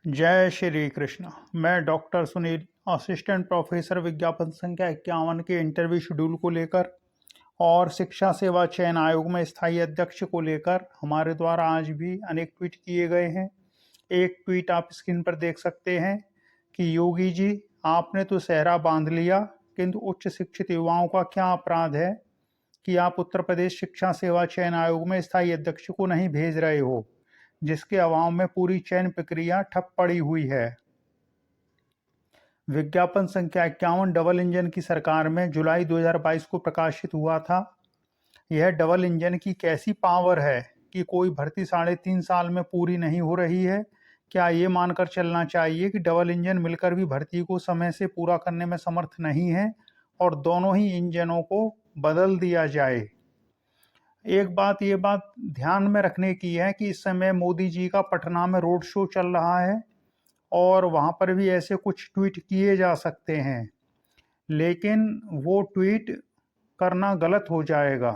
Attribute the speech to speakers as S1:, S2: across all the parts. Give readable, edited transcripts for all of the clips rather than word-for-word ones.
S1: जय श्री कृष्ण। मैं doctor Sunil, assistant professor, विज्ञापन संख्या 51 के इंटरव्यू शेड्यूल को लेकर और शिक्षा सेवा चयन आयोग में स्थायी अध्यक्ष को लेकर हमारे द्वारा आज भी अनेक ट्वीट किए गए हैं। एक ट्वीट आप स्क्रीन पर देख सकते हैं कि योगी जी, आपने तो सेहरा बांध लिया, किंतु उच्च शिक्षित युवाओं का क्या अपराध है कि आप उत्तर प्रदेश शिक्षा सेवा चयन आयोग में स्थायी अध्यक्ष को नहीं भेज रहे हो, जिसके अभाव में पूरी चयन प्रक्रिया ठप पड़ी हुई है। विज्ञापन संख्या 51 डबल इंजन की सरकार में जुलाई 2022 को प्रकाशित हुआ था। यह डबल इंजन की कैसी पावर है कि कोई भर्ती 3.5 साल में पूरी नहीं हो रही है। क्या ये मानकर चलना चाहिए कि डबल इंजन मिलकर भी भर्ती को समय से पूरा करने में समर्थ नहीं है और दोनों ही इंजनों को बदल दिया जाए। एक बात ये बात ध्यान में रखने की है कि इस समय मोदी जी का पटना में रोड शो चल रहा है और वहाँ पर भी ऐसे कुछ ट्वीट किए जा सकते हैं, लेकिन वो ट्वीट करना गलत हो जाएगा,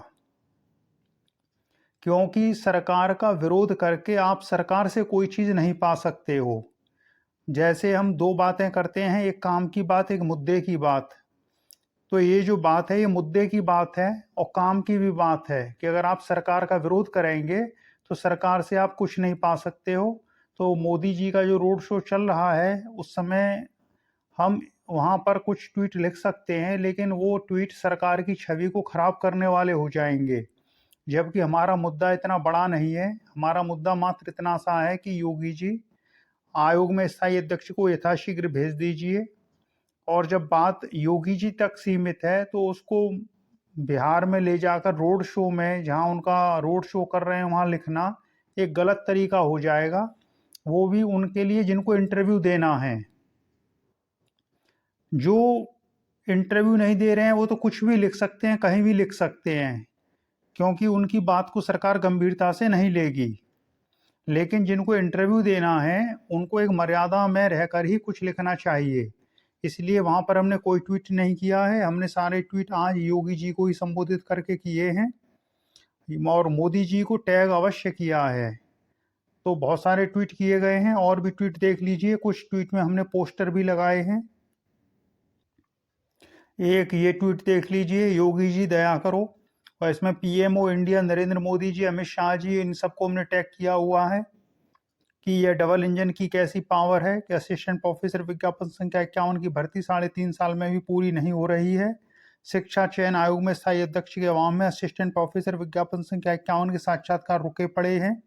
S1: क्योंकि सरकार का विरोध करके आप सरकार से कोई चीज़ नहीं पा सकते हो। जैसे हम दो बातें करते हैं, एक काम की बात, एक मुद्दे की बात। तो ये जो बात है, ये मुद्दे की बात है और काम की भी बात है कि अगर आप सरकार का विरोध करेंगे तो सरकार से आप कुछ नहीं पा सकते हो। तो मोदी जी का जो रोड शो चल रहा है, उस समय हम वहाँ पर कुछ ट्वीट लिख सकते हैं, लेकिन वो ट्वीट सरकार की छवि को खराब करने वाले हो जाएंगे, जबकि हमारा मुद्दा इतना बड़ा नहीं है। हमारा मुद्दा मात्र इतना सा है कि योगी जी, आयोग में स्थायी अध्यक्ष को यथाशीघ्र भेज दीजिए। और जब बात योगी जी तक सीमित है तो उसको बिहार में ले जाकर रोड शो में, जहां उनका रोड शो कर रहे हैं, वहां लिखना एक गलत तरीका हो जाएगा। वो भी उनके लिए जिनको इंटरव्यू देना है। जो इंटरव्यू नहीं दे रहे हैं वो तो कुछ भी लिख सकते हैं, कहीं भी लिख सकते हैं, क्योंकि उनकी बात को सरकार गंभीरता से नहीं लेगी। लेकिन जिनको इंटरव्यू देना है उनको एक मर्यादा में रहकर ही कुछ लिखना चाहिए। इसलिए वहाँ पर हमने कोई ट्वीट नहीं किया है। हमने सारे ट्वीट आज योगी जी को ही संबोधित करके किए हैं और मोदी जी को टैग अवश्य किया है। तो बहुत सारे ट्वीट किए गए हैं, और भी ट्वीट देख लीजिए। कुछ ट्वीट में हमने पोस्टर भी लगाए हैं। एक ये ट्वीट देख लीजिए, योगी जी दया करो, और इसमें पीएमओ इंडिया नरेंद्र मोदी जी, अमित शाह जी, इन सबको हमने टैग किया हुआ है कि यह डबल इंजन की कैसी पावर है कि असिस्टेंट प्रोफेसर विज्ञापन संख्या 51 की भर्ती 3.5 साल में भी पूरी नहीं हो रही है। शिक्षा चयन आयोग में स्थायी अध्यक्ष के अभाव में असिस्टेंट प्रोफेसर विज्ञापन संख्या 51 के साक्षात्कार रुके पड़े हैं।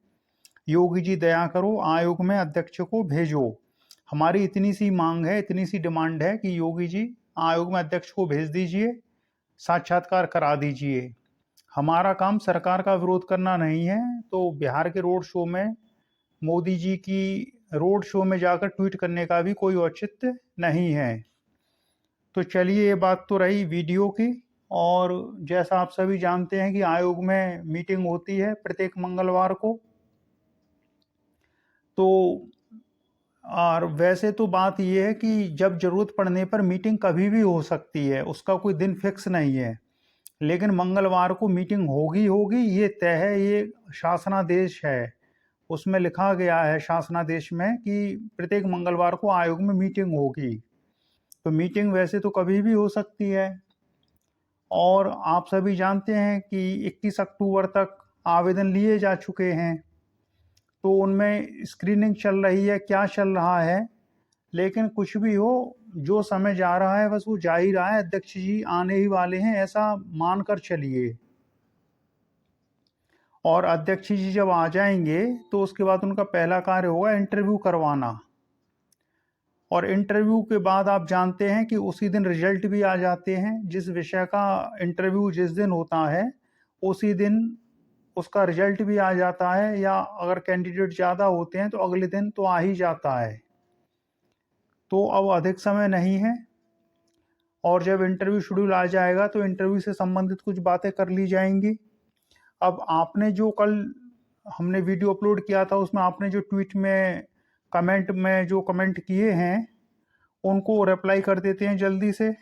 S1: योगी जी दया करो, आयोग में अध्यक्ष को भेजो। हमारी इतनी सी मांग है, इतनी सी डिमांड है कि योगी जी आयोग में अध्यक्ष को भेज दीजिए, साक्षात्कार करा दीजिए। हमारा काम सरकार का विरोध करना नहीं है। तो बिहार के रोड शो में, मोदी जी की रोड शो में जाकर ट्वीट करने का भी कोई औचित्य नहीं है। तो चलिए, ये बात तो रही वीडियो की। और जैसा आप सभी जानते हैं कि आयोग में मीटिंग होती है प्रत्येक मंगलवार को। तो और वैसे तो बात यह है कि जब जरूरत पड़ने पर मीटिंग कभी भी हो सकती है, उसका कोई दिन फिक्स नहीं है। लेकिन मंगलवार को मीटिंग होगी होगी, ये तय है, ये शासनादेश है। उसमें लिखा गया है शासनादेश में कि प्रत्येक मंगलवार को आयोग में मीटिंग होगी। तो मीटिंग वैसे तो कभी भी हो सकती है। और आप सभी जानते हैं कि 21 अक्टूबर तक आवेदन लिए जा चुके हैं। तो उनमें स्क्रीनिंग चल रही है, क्या चल रहा है। लेकिन कुछ भी हो, जो समय जा रहा है बस वो जा ही रहा है। अध्यक्ष जी आने ही वाले हैं, ऐसा मानकर चलिए। और अध्यक्ष जी जब आ जाएंगे तो उसके बाद उनका पहला कार्य होगा इंटरव्यू करवाना। और इंटरव्यू के बाद आप जानते हैं कि उसी दिन रिजल्ट भी आ जाते हैं। जिस विषय का इंटरव्यू जिस दिन होता है, उसी दिन उसका रिजल्ट भी आ जाता है, या अगर कैंडिडेट ज़्यादा होते हैं तो अगले दिन तो आ ही जाता है। तो अब अधिक समय नहीं है, और जब इंटरव्यू शेड्यूल आ जाएगा तो इंटरव्यू से संबंधित कुछ बातें कर ली जाएंगी। अब आपने जो कल हमने वीडियो अपलोड किया था, उसमें आपने जो ट्वीट में कमेंट में जो कमेंट किए हैं, उनको रिप्लाई कर देते हैं जल्दी से।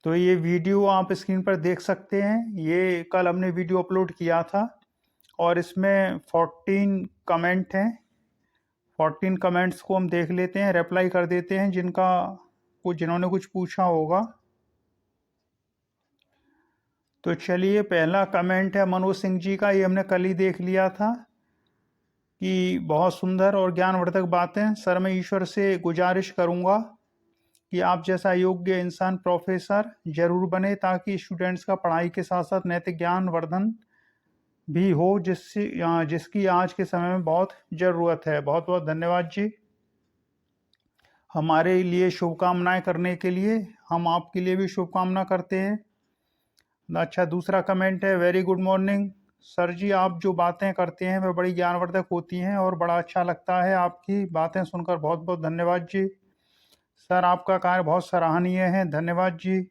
S1: तो ये वीडियो आप स्क्रीन पर देख सकते हैं। ये कल हमने वीडियो अपलोड किया था और इसमें 14 कमेंट हैं। 14 कमेंट्स को हम देख लेते हैं, रिप्लाई कर देते हैं जिन्होंने कुछ पूछा होगा। तो चलिए, पहला कमेंट है मनोज सिंह जी का, ये हमने कल ही देख लिया था कि बहुत सुंदर और ज्ञानवर्धक बातें। सर, मैं ईश्वर से गुजारिश करूंगा कि आप जैसा योग्य इंसान प्रोफेसर जरूर बने, ताकि स्टूडेंट्स का पढ़ाई के साथ साथ नैतिक ज्ञान वर्धन भी हो, जिसकी आज के समय में बहुत ज़रूरत है। बहुत बहुत धन्यवाद जी, हमारे लिए शुभकामनाएं करने के लिए। हम आपके लिए भी शुभकामना करते हैं। अच्छा, दूसरा कमेंट है, वेरी गुड मॉर्निंग सर जी, आप जो बातें करते हैं वे बड़ी ज्ञानवर्धक होती हैं और बड़ा अच्छा लगता है आपकी बातें सुनकर। बहुत बहुत धन्यवाद जी। सर, आपका कार्य बहुत सराहनीय है। धन्यवाद जी,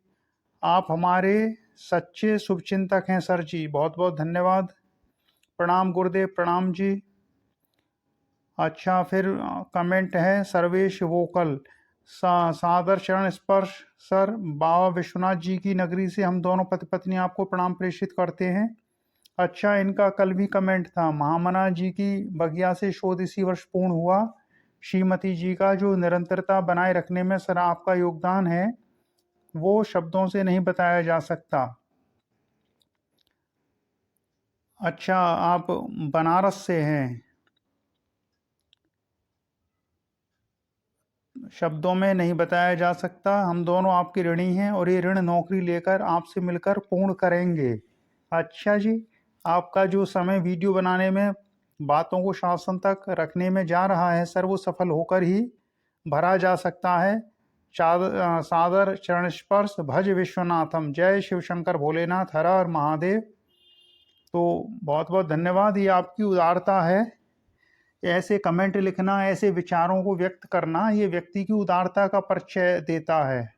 S1: आप हमारे सच्चे शुभचिंतक हैं सर जी। बहुत बहुत धन्यवाद। प्रणाम गुरुदेव, प्रणाम जी। अच्छा, फिर कमेंट है सर्वेश वोकल, सादर चरण स्पर्श सर, बाबा विश्वनाथ जी की नगरी से हम दोनों पति पत्नी आपको प्रणाम प्रेषित करते हैं। अच्छा, इनका कल भी कमेंट था, महामना जी की बगिया से शोध इसी वर्ष पूर्ण हुआ। श्रीमती जी का जो निरंतरता बनाए रखने में सर आपका योगदान है, वो शब्दों से नहीं बताया जा सकता। अच्छा, आप बनारस से हैं, शब्दों में नहीं बताया जा सकता। हम दोनों आपके ऋणी हैं और ये ऋण नौकरी लेकर आपसे मिलकर पूर्ण करेंगे। अच्छा जी, आपका जो समय वीडियो बनाने में, बातों को शासन तक रखने में जा रहा है सर, वो सफल होकर ही भरा जा सकता है। सादर चरण स्पर्श भज विश्वनाथम। जय शिव शंकर भोलेनाथ, हर हर महादेव। तो बहुत बहुत धन्यवाद, ये आपकी उदारता है। ऐसे कमेंट लिखना, ऐसे विचारों को व्यक्त करना, ये व्यक्ति की उदारता का परिचय देता है।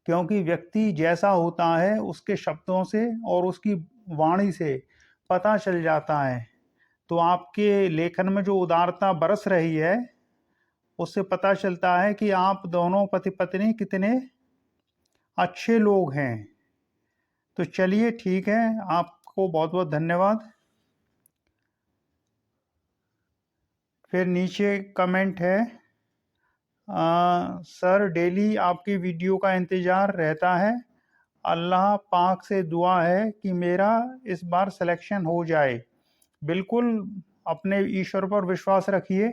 S1: क्योंकि व्यक्ति जैसा होता है उसके शब्दों से और उसकी वाणी से पता चल जाता है। तो आपके लेखन में जो उदारता बरस रही है, उससे पता चलता है कि आप दोनों पति पत्नी कितने अच्छे लोग हैं। तो चलिए, ठीक है, आपको बहुत बहुत धन्यवाद। फिर नीचे कमेंट है, सर डेली आपकी वीडियो का इंतज़ार रहता है। अल्लाह पाक से दुआ है कि मेरा इस बार सिलेक्शन हो जाए। बिल्कुल, अपने ईश्वर पर विश्वास रखिए।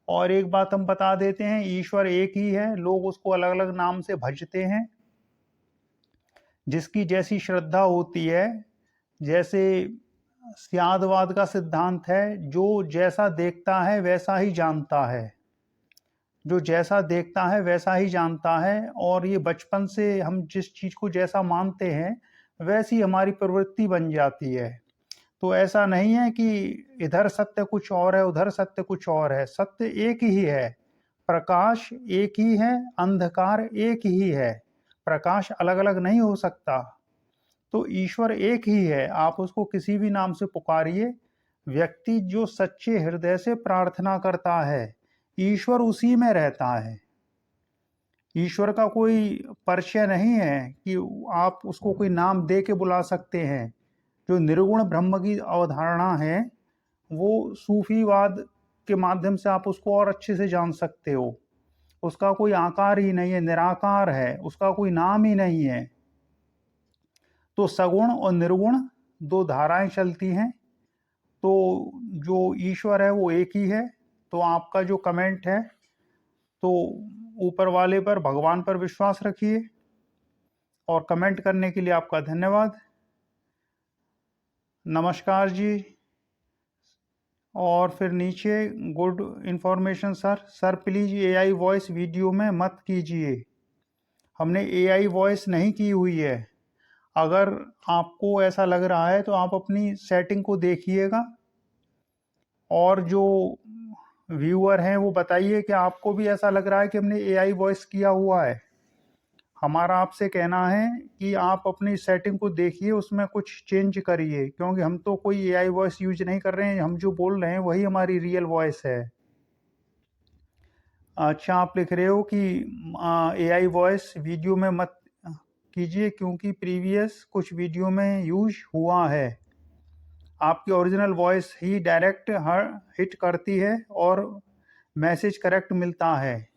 S1: और एक बात हम बता देते हैं, ईश्वर एक ही है, लोग उसको अलग अलग नाम से भजते हैं। जिसकी जैसी श्रद्धा होती है, जैसे स्यादवाद का सिद्धांत है, जो जैसा देखता है वैसा ही जानता है। जो जैसा देखता है वैसा ही जानता है। और ये बचपन से हम जिस चीज़ को जैसा मानते हैं वैसी हमारी प्रवृत्ति बन जाती है। तो ऐसा नहीं है कि इधर सत्य कुछ और है, उधर सत्य कुछ और है। सत्य एक ही है, प्रकाश एक ही है, अंधकार एक ही है। प्रकाश अलग अलग नहीं हो सकता। तो ईश्वर एक ही है, आप उसको किसी भी नाम से पुकारिए। व्यक्ति जो सच्चे हृदय से प्रार्थना करता है, ईश्वर उसी में रहता है। ईश्वर का कोई परिचय नहीं है कि आप उसको कोई नाम दे के बुला सकते हैं। जो निर्गुण ब्रह्म की अवधारणा है, वो सूफीवाद के माध्यम से आप उसको और अच्छे से जान सकते हो। उसका कोई आकार ही नहीं है, निराकार है, उसका कोई नाम ही नहीं है। तो सगुण और निर्गुण दो धाराएं चलती हैं। तो जो ईश्वर है वो एक ही है। तो आपका जो कमेंट है, तो ऊपर वाले पर, भगवान पर विश्वास रखिए। और कमेंट करने के लिए आपका धन्यवाद। नमस्कार जी। और फिर नीचे good information sir. Sir please AI voice video में मत कीजिए। हमने एआई वॉइस नहीं की हुई है। अगर आपको ऐसा लग रहा है तो आप अपनी सेटिंग को देखिएगा। और जो व्यूअर हैं वो बताइए कि आपको भी ऐसा लग रहा है कि हमने एआई वॉइस किया हुआ है। हमारा आपसे कहना है कि आप अपनी सेटिंग को देखिए, उसमें कुछ चेंज करिए, क्योंकि हम तो कोई एआई वॉइस यूज नहीं कर रहे हैं। हम जो बोल रहे हैं वही हमारी रियल वॉइस है। अच्छा, आप लिख रहे हो कि एआई वॉइस वीडियो में मत कीजिए, क्योंकि प्रीवियस कुछ वीडियो में यूज हुआ है। आपकी ओरिजिनल वॉइस ही डायरेक्ट हिट करती है और मैसेज करेक्ट मिलता है।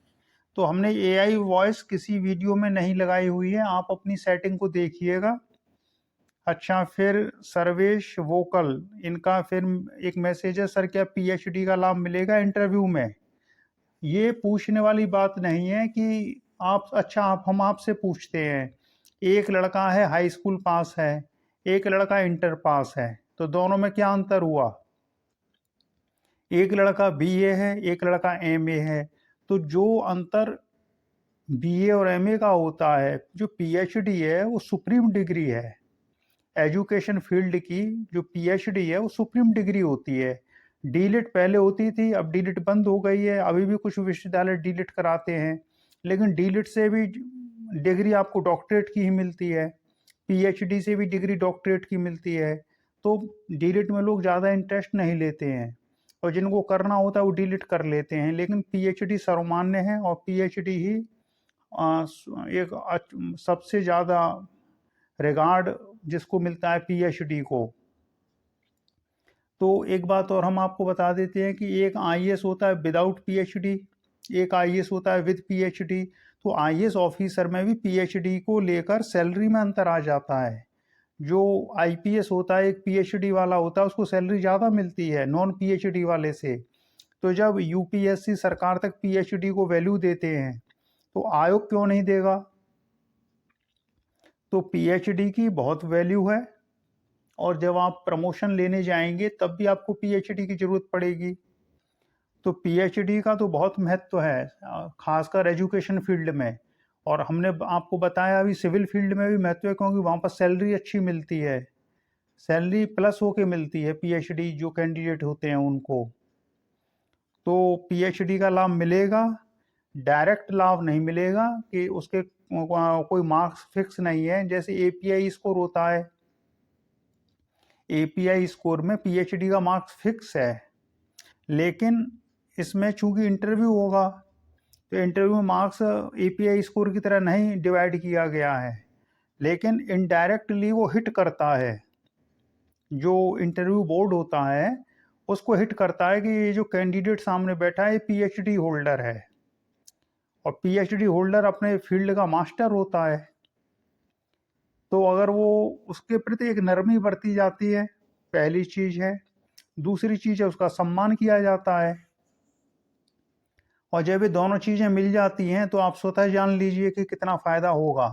S1: तो हमने एआई वॉइस किसी वीडियो में नहीं लगाई हुई है, आप अपनी सेटिंग को देखिएगा। अच्छा, फिर सर्वेश वोकल, इनका फिर एक मैसेज है, सर क्या पीएचडी का लाभ मिलेगा इंटरव्यू में? ये पूछने वाली बात नहीं है कि हम आपसे पूछते हैं, एक लड़का है हाई स्कूल पास है, एक लड़का इंटर पास है, तो दोनों में क्या अंतर हुआ? एक लड़का बीए है, एक लड़का एमए है। तो जो अंतर बीए और एमए का होता है, जो पीएचडी है वो सुप्रीम डिग्री है। एजुकेशन फील्ड की जो पीएचडी है वो सुप्रीम डिग्री होती है। डीलिट पहले होती थी, अब डीलिट बंद हो गई है। अभी भी कुछ विश्वविद्यालय डीलिट कराते हैं, लेकिन डीलिट से भी डिग्री आपको डॉक्टरेट की ही मिलती है, पीएचडी से भी डिग्री डॉक्टरेट की मिलती है। तो डीलिट में लोग ज़्यादा इंटरेस्ट नहीं लेते हैं, और जिनको करना होता है वो डीलिट कर लेते हैं। लेकिन पीएचडी सर्वमान्य है, और पीएचडी ही एक सबसे ज़्यादा रिगार्ड जिसको मिलता है पीएचडी को। तो एक बात और हम आपको बता देते हैं कि एक आईएएस होता है विदाउट पीएचडी, एक आईएएस होता है विद पीएचडी। तो आईएएस ऑफिसर में भी पीएचडी को लेकर सैलरी में अंतर आ जाता है। जो आईपीएस होता है एक पीएचडी वाला होता है, उसको सैलरी ज़्यादा मिलती है नॉन पीएचडी वाले से। तो जब यूपीएससी सरकार तक पीएचडी को वैल्यू देते हैं, तो आयोग क्यों नहीं देगा? तो पीएचडी की बहुत वैल्यू है, और जब आप प्रमोशन लेने जाएंगे तब भी आपको पीएचडी की ज़रूरत पड़ेगी। तो पीएचडी का तो बहुत महत्व है, खासकर एजुकेशन फील्ड में। और हमने आपको बताया अभी सिविल फील्ड में भी महत्व है, क्योंकि वहाँ पर सैलरी अच्छी मिलती है, सैलरी प्लस होके मिलती है पीएचडी जो कैंडिडेट होते हैं उनको। तो पीएचडी का लाभ मिलेगा, डायरेक्ट लाभ नहीं मिलेगा कि उसके कोई मार्क्स फिक्स नहीं है। जैसे एपीआई स्कोर होता है, एपीआई स्कोर में पीएचडी का मार्क्स फिक्स है, लेकिन इसमें चूंकि इंटरव्यू होगा, तो इंटरव्यू में मार्क्स एपीआई स्कोर की तरह नहीं डिवाइड किया गया है, लेकिन इनडायरेक्टली वो हिट करता है। जो इंटरव्यू बोर्ड होता है उसको हिट करता है कि ये जो कैंडिडेट सामने बैठा है पीएचडी होल्डर है, और पीएचडी होल्डर अपने फील्ड का मास्टर होता है। तो अगर वो उसके प्रति एक नरमी बरती जाती है, पहली चीज़ है। दूसरी चीज़ है उसका सम्मान किया जाता है। और जब ये दोनों चीज़ें मिल जाती हैं तो आप स्वतः जान लीजिए कि कितना फ़ायदा होगा।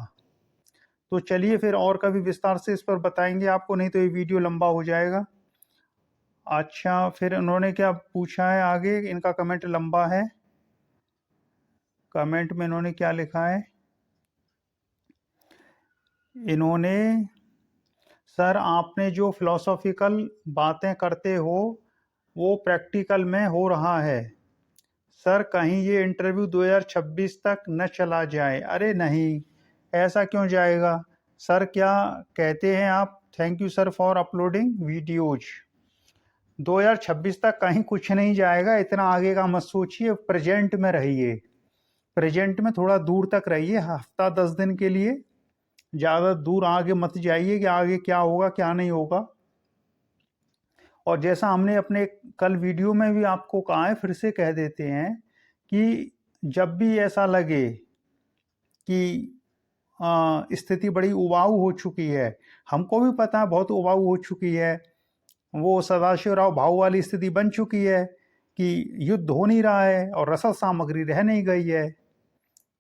S1: तो चलिए फिर और कभी विस्तार से इस पर बताएंगे आपको, नहीं तो ये वीडियो लंबा हो जाएगा। अच्छा, फिर उन्होंने क्या पूछा है आगे, इनका कमेंट लंबा है। कमेंट में इन्होंने क्या लिखा है, इन्होंने, सर आपने जो फिलोसॉफिकल बातें करते हो वो प्रैक्टिकल में हो रहा है। सर कहीं ये इंटरव्यू 2026 तक न चला जाए। अरे नहीं, ऐसा क्यों जाएगा सर, क्या कहते हैं आप? Thank you sir for uploading videos. 2026 तक कहीं कुछ नहीं जाएगा, इतना आगे का मत सोचिए, प्रेजेंट में रहिए। प्रेजेंट में थोड़ा दूर तक रहिए, हफ्ता 10 दिन के लिए, ज़्यादा दूर आगे मत जाइए कि आगे क्या होगा क्या नहीं होगा। और जैसा हमने अपने कल वीडियो में भी आपको कहा है, फिर से कह देते हैं कि जब भी ऐसा लगे कि स्थिति बड़ी उबाऊ हो चुकी है, हमको भी पता है बहुत उबाऊ हो चुकी है, वो सदाशिवराव भाऊ वाली स्थिति बन चुकी है कि युद्ध हो नहीं रहा है और रसद सामग्री रह नहीं गई है।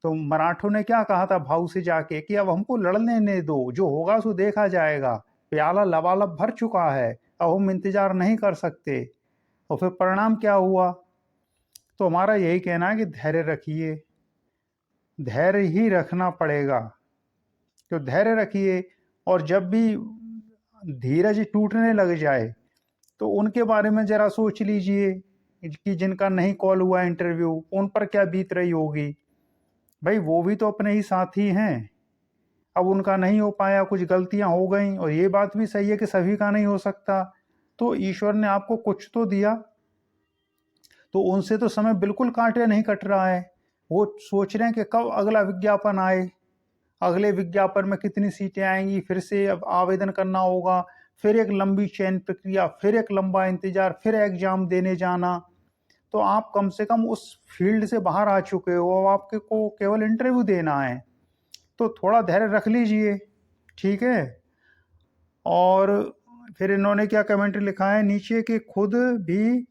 S1: तो मराठों ने क्या कहा था भाऊ से जाके कि अब हमको लड़ने दो, जो होगा सो देखा जाएगा, प्याला लबालब भर चुका है, अब हम इंतजार नहीं कर सकते। और फिर परिणाम क्या हुआ? तो हमारा यही कहना है कि धैर्य रखिए, धैर्य ही रखना पड़ेगा। तो धैर्य रखिए, और जब भी धीरज टूटने लग जाए तो उनके बारे में जरा सोच लीजिए कि जिनका नहीं कॉल हुआ इंटरव्यू, उन पर क्या बीत रही होगी। भाई वो भी तो अपने ही साथी हैं, अब उनका नहीं हो पाया, कुछ गलतियां हो गई, और ये बात भी सही है कि सभी का नहीं हो सकता। तो ईश्वर ने आपको कुछ तो दिया, तो उनसे तो समय बिल्कुल कांटे नहीं कट रहा है। वो सोच रहे हैं कि कब अगला विज्ञापन आए, अगले विज्ञापन में कितनी सीटें आएंगी, फिर से अब आवेदन करना होगा, फिर एक लंबी चयन प्रक्रिया, फिर एक लंबा इंतजार, फिर एग्जाम देने जाना। तो आप कम से कम उस फील्ड से बाहर आ चुके हो, अब आपके को केवल इंटरव्यू देना है, तो थोड़ा धैर्य रख लीजिए, ठीक है। और फिर इन्होंने क्या कमेंट लिखा है नीचे कि खुद भी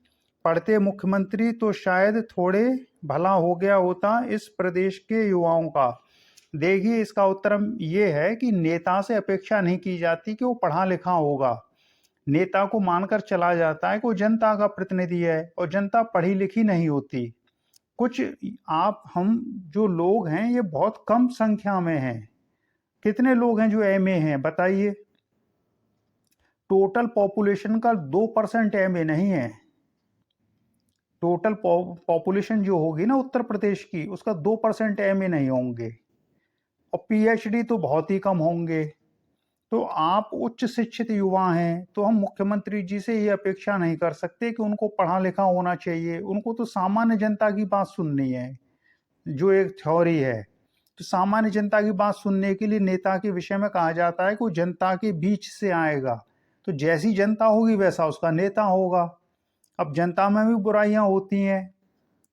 S1: पढ़ते मुख्यमंत्री तो शायद थोड़े भला हो गया होता इस प्रदेश के युवाओं का। देखिए, इसका उत्तर ये है कि नेता से अपेक्षा नहीं की जाती कि वो पढ़ा लिखा होगा। नेता को मानकर चला जाता है कि वो जनता का प्रतिनिधि है, और जनता पढ़ी लिखी नहीं होती। कुछ आप हम जो लोग हैं ये बहुत कम संख्या में हैं। कितने लोग हैं जो एमए हैं बताइए? टोटल पॉपुलेशन का 2% एमए नहीं है। टोटल पॉपुलेशन जो होगी ना उत्तर प्रदेश की, उसका 2% एमए नहीं होंगे, और पीएचडी तो बहुत ही कम होंगे। तो आप उच्च शिक्षित युवा हैं, तो हम मुख्यमंत्री जी से ये अपेक्षा नहीं कर सकते कि उनको पढ़ा लिखा होना चाहिए। उनको तो सामान्य जनता की बात सुननी है, जो एक थ्योरी है। तो सामान्य जनता की बात सुनने के लिए नेता के विषय में कहा जाता है कि वो जनता के बीच से आएगा, तो जैसी जनता होगी वैसा उसका नेता होगा। अब जनता में भी बुराइयां होती हैं,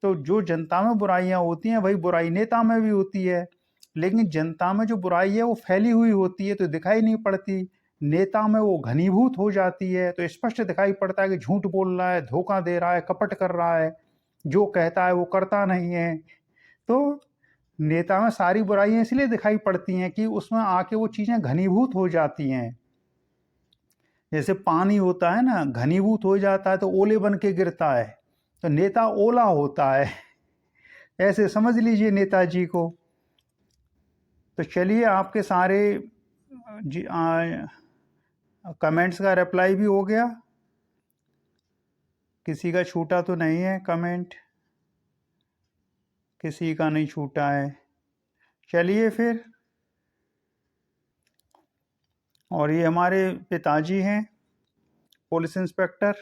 S1: तो जो जनता में बुराइयां होती हैं वही बुराई नेता में भी होती है। लेकिन जनता में जो बुराई है वो फैली हुई होती है, तो दिखाई नहीं पड़ती। नेता में वो घनीभूत हो जाती है, तो स्पष्ट दिखाई पड़ता है कि झूठ बोल रहा है, धोखा दे रहा है, कपट कर रहा है, जो कहता है वो करता नहीं है। तो नेता में सारी बुराइयां इसलिए दिखाई पड़ती हैं कि उसमें आके वो चीजें घनीभूत हो जाती हैं। जैसे पानी होता है ना, घनीभूत हो जाता है तो ओले बन के गिरता है, तो नेता ओला होता है। ऐसे समझ लीजिए नेताजी को। तो चलिए, आपके सारे कमेंट्स का रिप्लाई भी हो गया, किसी का छूटा तो नहीं है कमेंट? किसी का नहीं छूटा है। चलिए फिर, और ये हमारे पिताजी हैं पुलिस इंस्पेक्टर।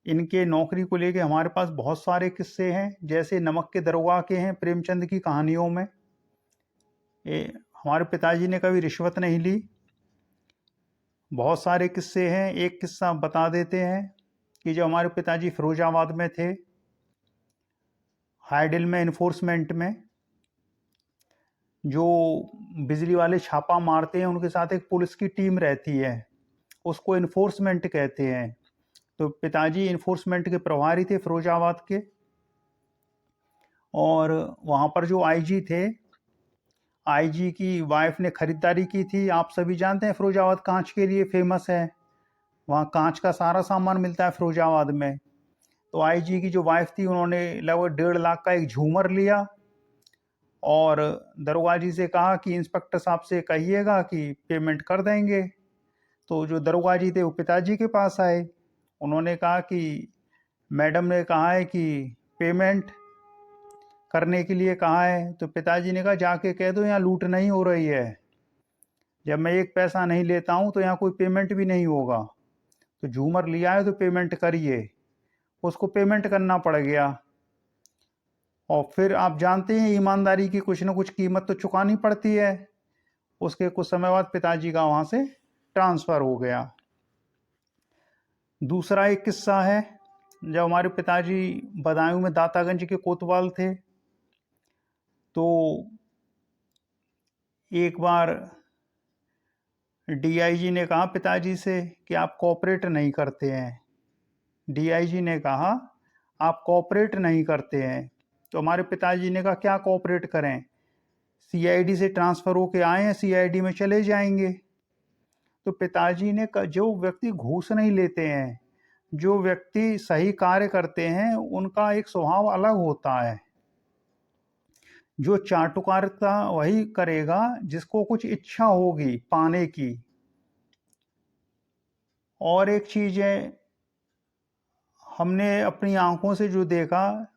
S1: इनके नौकरी को लेके हमारे पास बहुत सारे किस्से हैं, जैसे नमक के दरोगा के हैं प्रेमचंद की कहानियों में। हमारे पिताजी ने कभी रिश्वत नहीं ली। बहुत सारे किस्से हैं, एक किस्सा बता देते हैं कि जब हमारे पिताजी फिरोजाबाद में थे, हाइडिल में इन्फोर्समेंट में, जो बिजली वाले छापा मारते हैं उनके साथ एक पुलिस की टीम रहती है, उसको इन्फोर्समेंट कहते हैं। तो पिताजी इन्फोर्समेंट के प्रभारी थे फिरोजाबाद के, और वहाँ पर जो आईजी थे, आईजी की वाइफ ने खरीदारी की थी। आप सभी जानते हैं फिरोजाबाद कांच के लिए फेमस है, वहाँ कांच का सारा सामान मिलता है फिरोजाबाद में। तो आईजी की जो वाइफ थी, उन्होंने लगभग 1.5 लाख का एक झूमर लिया, और दरोगा जी से कहा कि इंस्पेक्टर साहब से कहिएगा कि पेमेंट कर देंगे। तो जो दरोगा जी थे वो पिताजी के पास आए, उन्होंने कहा कि मैडम ने कहा है कि पेमेंट करने के लिए कहा है। तो पिताजी ने कहा जाके कह दो यहाँ लूट नहीं हो रही है, जब मैं एक पैसा नहीं लेता हूँ तो यहाँ कोई पेमेंट भी नहीं होगा। तो झूमर लिया है तो पेमेंट करिए। उसको पेमेंट करना पड़ गया, और फिर आप जानते हैं ईमानदारी की कुछ न कुछ कीमत तो चुकानी पड़ती है। उसके कुछ समय बाद पिताजी का वहाँ से ट्रांसफ़र हो गया। दूसरा एक किस्सा है, जब हमारे पिताजी बदायूं में दातागंज के कोतवाल थे, तो एक बार डीआईजी ने कहा पिताजी से कि आप कोऑपरेट नहीं करते हैं। डीआईजी ने कहा आप कोऑपरेट नहीं करते हैं। तो हमारे पिताजी ने कहा क्या कोऑपरेट करें, सीआईडी से ट्रांसफ़र होके आए हैं, सीआईडी में चले जाएंगे। तो पिताजी ने कहा जो व्यक्ति घूस नहीं लेते हैं, जो व्यक्ति सही कार्य करते हैं, उनका एक स्वभाव अलग होता है। जो चाटुकारिता वही करेगा जिसको कुछ इच्छा होगी पाने की। और एक चीज़ है, हमने अपनी आंखों से जो देखा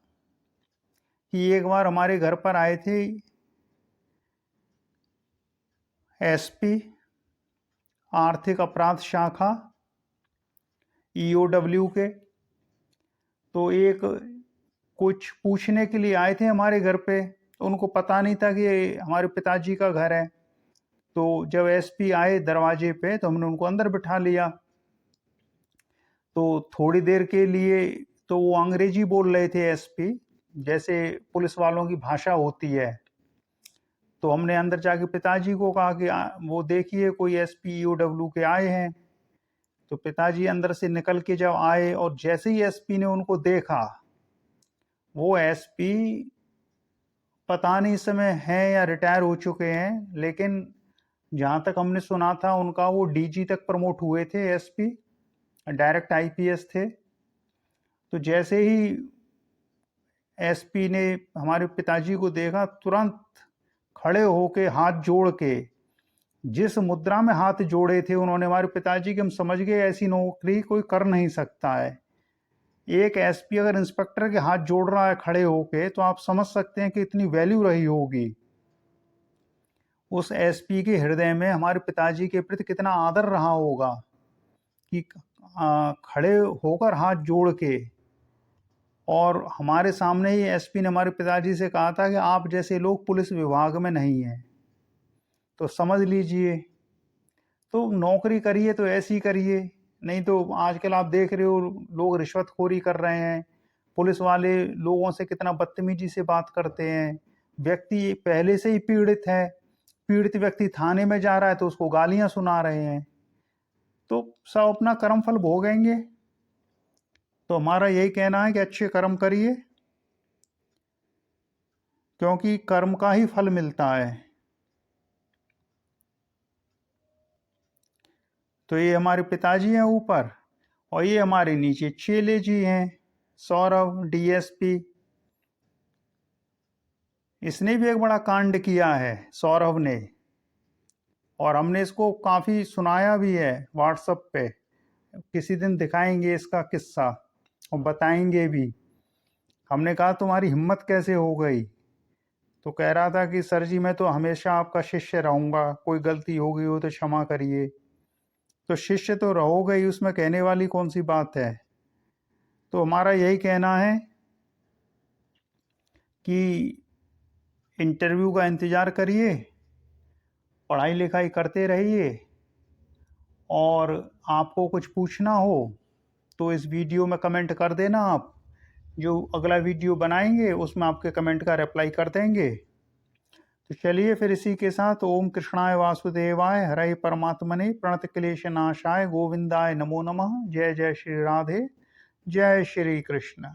S1: कि एक बार हमारे घर पर आए थे एसपी आर्थिक अपराध शाखा ईओडब्ल्यू के। तो एक कुछ पूछने के लिए आए थे हमारे घर पे, तो उनको पता नहीं था कि ये हमारे पिताजी का घर है। तो जब एसपी आए दरवाजे पे तो हमने उनको अंदर बिठा लिया। तो थोड़ी देर के लिए तो वो अंग्रेजी बोल रहे थे एसपी, जैसे पुलिस वालों की भाषा होती है। तो हमने अंदर जाके पिताजी को कहा कि वो देखिए कोई एसपी ईओडब्ल्यू के आए हैं। तो पिताजी अंदर से निकल के जब आए और जैसे ही एसपी ने उनको देखा, वो एसपी पता नहीं इस समय हैं या रिटायर हो चुके हैं, लेकिन जहाँ तक हमने सुना था उनका वो डीजी तक प्रमोट हुए थे, एसपी डायरेक्ट आईपीएस थे। तो जैसे ही एसपी ने हमारे पिताजी को देखा, तुरंत खड़े होके हाथ जोड़ के, जिस मुद्रा में हाथ जोड़े थे उन्होंने हमारे पिताजी के, हम समझ गए ऐसी नौकरी कोई कर नहीं सकता है। एक एसपी अगर इंस्पेक्टर के हाथ जोड़ रहा है खड़े होके, तो आप समझ सकते हैं कि इतनी वैल्यू रही होगी। उस एसपी के हृदय में हमारे पिताजी के प्रति कितना आदर रहा होगा कि खड़े होकर हाथ जोड़ के, और हमारे सामने ही एसपी ने हमारे पिताजी से कहा था कि आप जैसे लोग पुलिस विभाग में नहीं हैं। तो समझ लीजिए, तो नौकरी करिए तो ऐसी करिए, नहीं तो आजकल आप देख रहे हो लोग रिश्वतखोरी कर रहे हैं, पुलिस वाले लोगों से कितना बदतमीजी से बात करते हैं। व्यक्ति पहले से ही पीड़ित है, पीड़ित व्यक्ति थाने में जा रहा है तो उसको गालियां सुना रहे हैं। तो सब अपना कर्म फल भोगेंगे। तो हमारा यही कहना है कि अच्छे कर्म करिए, क्योंकि कर्म का ही फल मिलता है। तो ये हमारे पिताजी हैं ऊपर, और ये हमारे नीचे चेले जी हैं, सौरभ डीएसपी। इसने भी एक बड़ा कांड किया है, सौरभ ने, और हमने इसको काफ़ी सुनाया भी है व्हाट्सएप पे। किसी दिन दिखाएंगे इसका किस्सा और बताएंगे भी। हमने कहा तुम्हारी हिम्मत कैसे हो गई? तो कह रहा था कि सर जी मैं तो हमेशा आपका शिष्य रहूँगा, कोई गलती हो गई हो तो क्षमा करिए। तो शिष्य तो रहोगे ही, उसमें कहने वाली कौन सी बात है। तो हमारा यही कहना है कि इंटरव्यू का इंतज़ार करिए, पढ़ाई लिखाई करते रहिए, और आपको कुछ पूछना हो तो इस वीडियो में कमेंट कर देना। आप जो अगला वीडियो बनाएंगे उसमें आपके कमेंट का रिप्लाई कर देंगे। तो चलिए फिर इसी के साथ, ओम कृष्णाय वासुदेवाय हरे परमात्मने प्रणत क्लेश नाशाय गोविंदाय नमो नमः। जय जय श्री राधे, जय श्री कृष्ण।